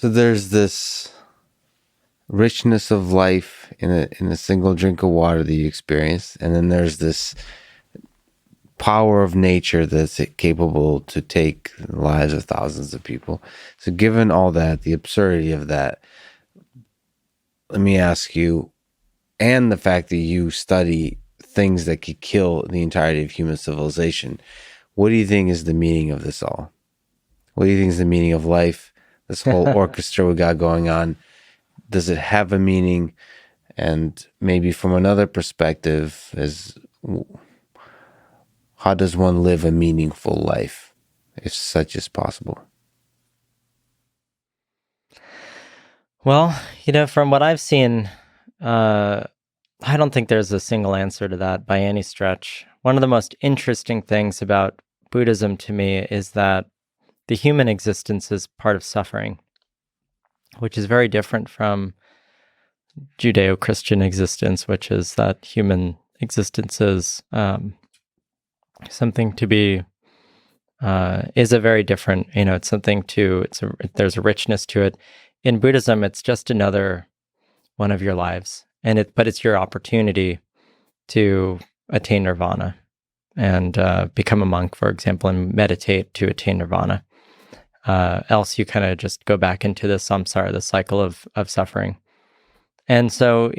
So there's this richness of life in a single drink of water that you experience, and then there's this power of nature that's capable to take the lives of thousands of people. So given all that, the absurdity of that, let me ask you, and the fact that you study things that could kill the entirety of human civilization, what do you think is the meaning of this all? What do you think is the meaning of life? This whole orchestra we got going on, does it have a meaning? And maybe from another perspective, is how does one live a meaningful life, if such is possible? Well, from what I've seen, I don't think there's a single answer to that by any stretch. One of the most interesting things about Buddhism to me is that the human existence is part of suffering, which is very different from Judeo-Christian existence, which is that human existence is something to be, is a very different, it's something to, there's a richness to it. In Buddhism, it's just another one of your lives, but it's your opportunity to attain nirvana and become a monk, for example, and meditate to attain nirvana. Else you kind of just go back into the samsara, the cycle of suffering. And so,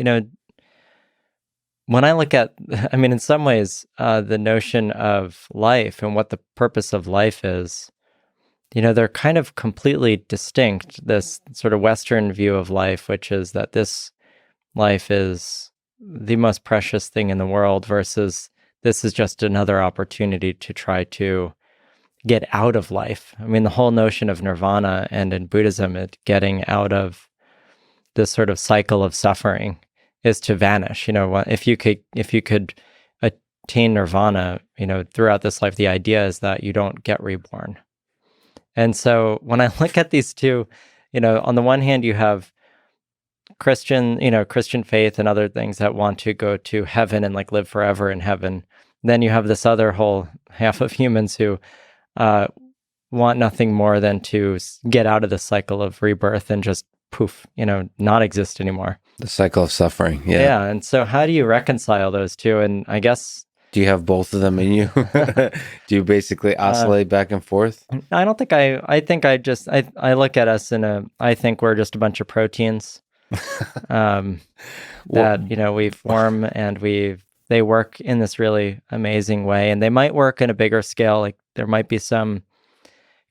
when I look at, in some ways, the notion of life and what the purpose of life is, they're kind of completely distinct. This sort of Western view of life, which is that this life is the most precious thing in the world, versus this is just another opportunity to try to get out of life. The whole notion of nirvana, and in Buddhism, getting out of this sort of cycle of suffering, is to vanish. If you could attain nirvana, throughout this life, the idea is that you don't get reborn. And so when I look at these two, on the one hand, you have Christian faith and other things that want to go to heaven and live forever in heaven. Then you have this other whole half of humans who want nothing more than to get out of the cycle of rebirth and just poof, not exist anymore. The cycle of suffering. Yeah. Yeah. And so how do you reconcile those two? And I guess, do you have both of them in you? Do you basically oscillate back and forth? I don't think I think I look at us I think we're just a bunch of proteins that, we form, and they work in this really amazing way, and they might work in a bigger scale. There might be some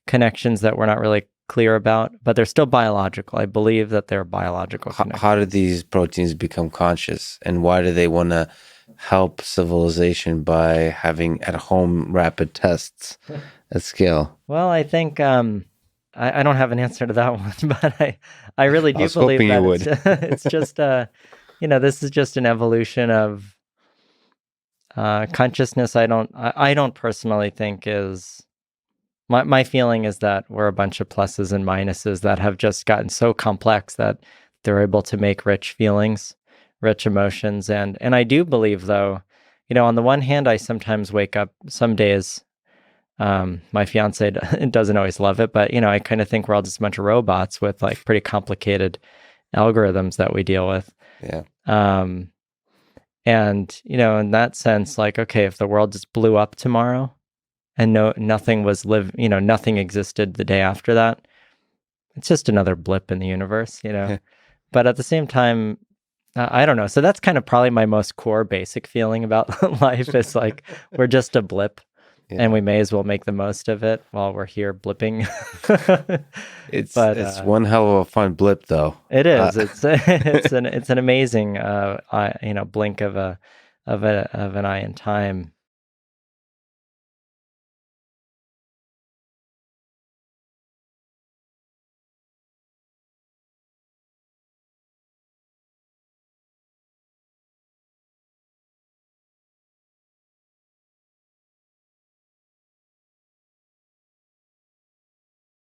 connections that we're not really clear about, but they're still biological. I believe that they're biological connections. How do these proteins become conscious, and why do they want to help civilization by having at-home rapid tests at scale? Well, I think I don't have an answer to that one, but I really do believe that it's just this is just an evolution of consciousness. I don't personally think is my feeling is that we're a bunch of pluses and minuses that have just gotten so complex that they're able to make rich feelings, rich emotions. And I do believe, though, on the one hand, I sometimes wake up some days, my fiance doesn't always love it, but, I kind of think we're all just a bunch of robots with pretty complicated algorithms that we deal with. Yeah. And, in that sense, okay, if the world just blew up tomorrow and nothing nothing existed the day after that, it's just another blip in the universe, But at the same time, I don't know. So that's kind of probably my most core basic feeling about life is we're just a blip, and we may as well make the most of it while we're here blipping. It's one hell of a fun blip, though. It is. It's an amazing blink of an eye in time.